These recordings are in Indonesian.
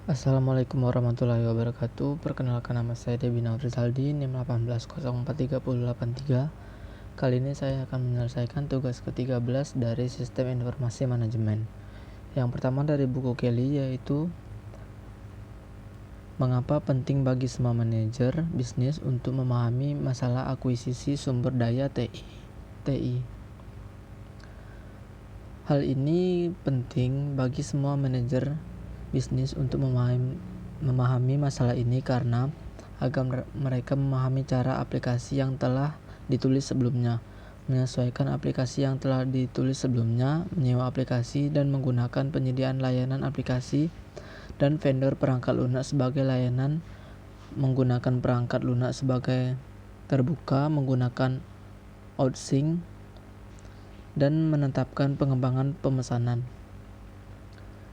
Assalamualaikum warahmatullahi wabarakatuh. Perkenalkan, nama saya Debi Naurizaldi, NIM 1804383. Kali ini saya akan menyelesaikan tugas ke-13 dari Sistem Informasi Manajemen. Yang pertama dari buku Kelly, yaitu mengapa penting bagi semua manajer bisnis untuk memahami masalah akuisisi sumber daya TI. Hal ini penting bagi semua manajer bisnis untuk memahami masalah ini karena agar mereka memahami cara aplikasi yang telah ditulis sebelumnya, menyesuaikan aplikasi yang telah ditulis sebelumnya, menyewa aplikasi dan menggunakan penyediaan layanan aplikasi dan vendor perangkat lunak sebagai layanan, menggunakan perangkat lunak sebagai terbuka, menggunakan OutSync, dan menetapkan pengembangan pemesanan.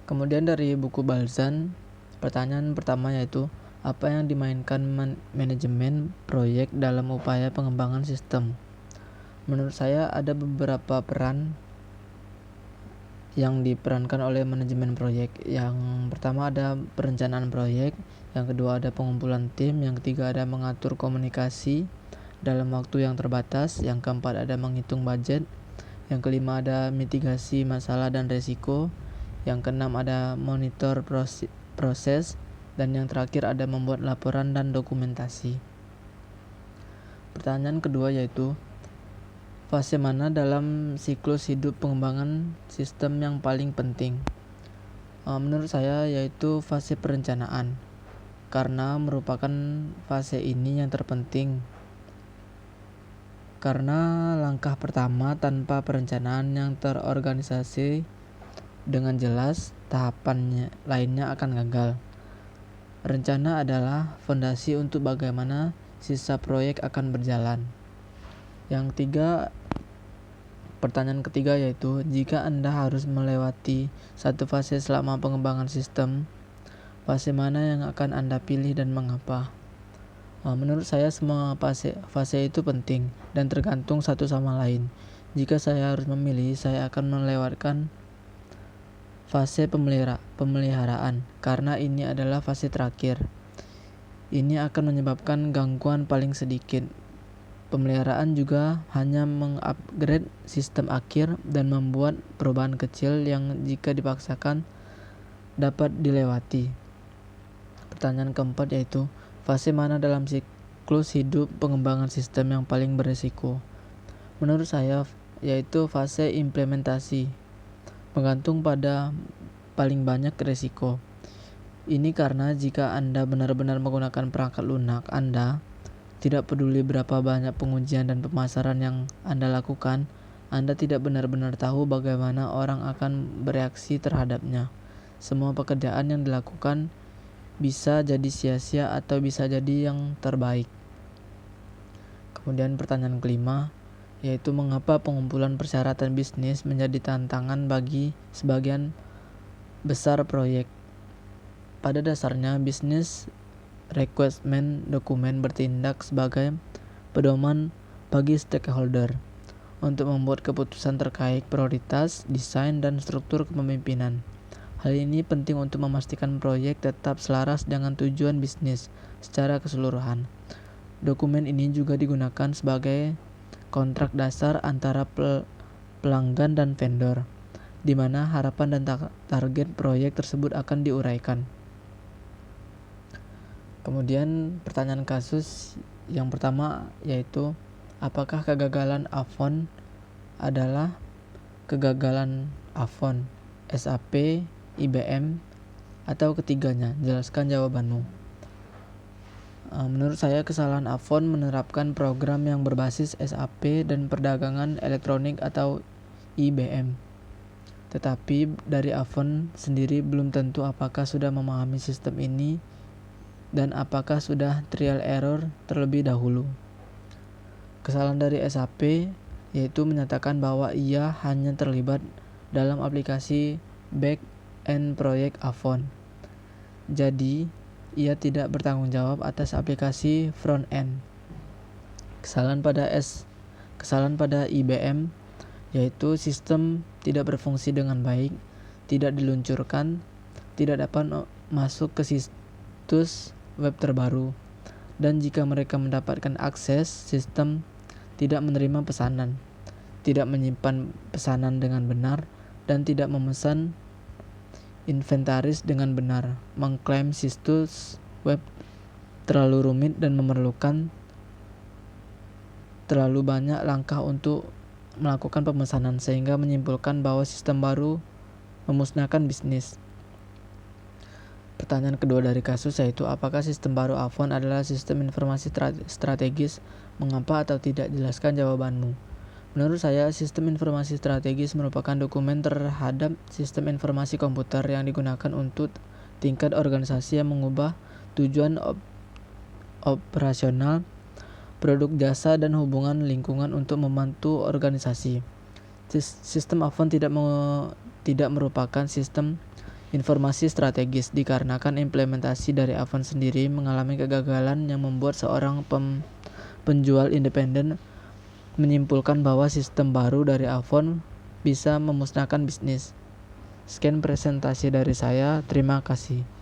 Kemudian dari buku Balzan, pertanyaan pertama yaitu apa yang dimainkan manajemen proyek dalam upaya pengembangan sistem? Menurut saya ada beberapa peran yang diperankan oleh manajemen proyek. Yang pertama ada perencanaan proyek, yang kedua ada pengumpulan tim, yang ketiga ada mengatur komunikasi dalam waktu yang terbatas, yang keempat ada menghitung budget, yang kelima ada mitigasi masalah dan resiko, yang keenam ada monitor proses, dan yang terakhir ada membuat laporan dan dokumentasi. Pertanyaan kedua yaitu fase mana dalam siklus hidup pengembangan sistem yang paling penting? Menurut saya yaitu fase perencanaan, karena merupakan fase ini yang terpenting. Karena langkah pertama tanpa perencanaan yang terorganisasi dengan jelas, tahapan lainnya akan gagal. Rencana adalah fondasi untuk bagaimana sisa proyek akan berjalan. Yang ketiga, pertanyaan ketiga yaitu, jika Anda harus melewati satu fase selama pengembangan sistem, fase mana yang akan Anda pilih dan mengapa? Menurut saya semua fase itu penting dan tergantung satu sama lain. Jika saya harus memilih, saya akan melewatkan fase pemeliharaan, karena ini adalah fase terakhir. Ini akan menyebabkan gangguan paling sedikit. Pemeliharaan juga hanya mengupgrade sistem akhir dan membuat perubahan kecil yang jika dipaksakan dapat dilewati. Pertanyaan keempat yaitu, fase mana dalam siklus hidup pengembangan sistem yang paling berisiko? Menurut saya yaitu fase implementasi, menggantung pada paling banyak risiko. Ini karena jika Anda benar-benar menggunakan perangkat lunak Anda, tidak peduli berapa banyak pengujian dan pemasaran yang Anda lakukan, Anda tidak benar-benar tahu bagaimana orang akan bereaksi terhadapnya. Semua pekerjaan yang dilakukan bisa jadi sia-sia atau bisa jadi yang terbaik. Kemudian pertanyaan kelima, yaitu mengapa pengumpulan persyaratan bisnis menjadi tantangan bagi sebagian besar proyek. Pada dasarnya, bisnis requirement dokumen bertindak sebagai pedoman bagi stakeholder untuk membuat keputusan terkait prioritas, desain, dan struktur kepemimpinan. Hal ini penting untuk memastikan proyek tetap selaras dengan tujuan bisnis secara keseluruhan. Dokumen ini juga digunakan sebagai kontrak dasar antara pelanggan dan vendor, di mana harapan dan target proyek tersebut akan diuraikan. Kemudian pertanyaan kasus yang pertama yaitu, apakah kegagalan Avon adalah kegagalan Avon, SAP, IBM, atau ketiganya? Jelaskan jawabanmu. Menurut saya kesalahan Avon menerapkan program yang berbasis SAP dan perdagangan elektronik atau IBM. Tetapi dari Avon sendiri belum tentu apakah sudah memahami sistem ini dan apakah sudah trial error terlebih dahulu. Kesalahan dari SAP yaitu menyatakan bahwa ia hanya terlibat dalam aplikasi back-end proyek Avon. Jadi, ia tidak bertanggung jawab atas aplikasi front-end. Kesalahan pada IBM yaitu sistem tidak berfungsi dengan baik, tidak diluncurkan, tidak dapat masuk ke situs web terbaru. Dan jika mereka mendapatkan akses, sistem tidak menerima pesanan, tidak menyimpan pesanan dengan benar, dan tidak memesan inventaris dengan benar, mengklaim situs web terlalu rumit dan memerlukan terlalu banyak langkah untuk melakukan pemesanan, sehingga menyimpulkan bahwa sistem baru memusnahkan bisnis. Pertanyaan kedua dari kasus yaitu, apakah sistem baru Avon adalah sistem informasi strategis? Mengapa atau tidak? Jelaskan jawabanmu. Menurut saya, sistem informasi strategis merupakan dokumen terhadap sistem informasi komputer yang digunakan untuk tingkat organisasi yang mengubah tujuan operasional, produk jasa, dan hubungan lingkungan untuk membantu organisasi. Sistem Avon tidak merupakan sistem informasi strategis dikarenakan implementasi dari Avon sendiri mengalami kegagalan yang membuat seorang penjual independen menyimpulkan bahwa sistem baru dari Avon bisa memusnahkan bisnis. Sekian presentasi dari saya, terima kasih.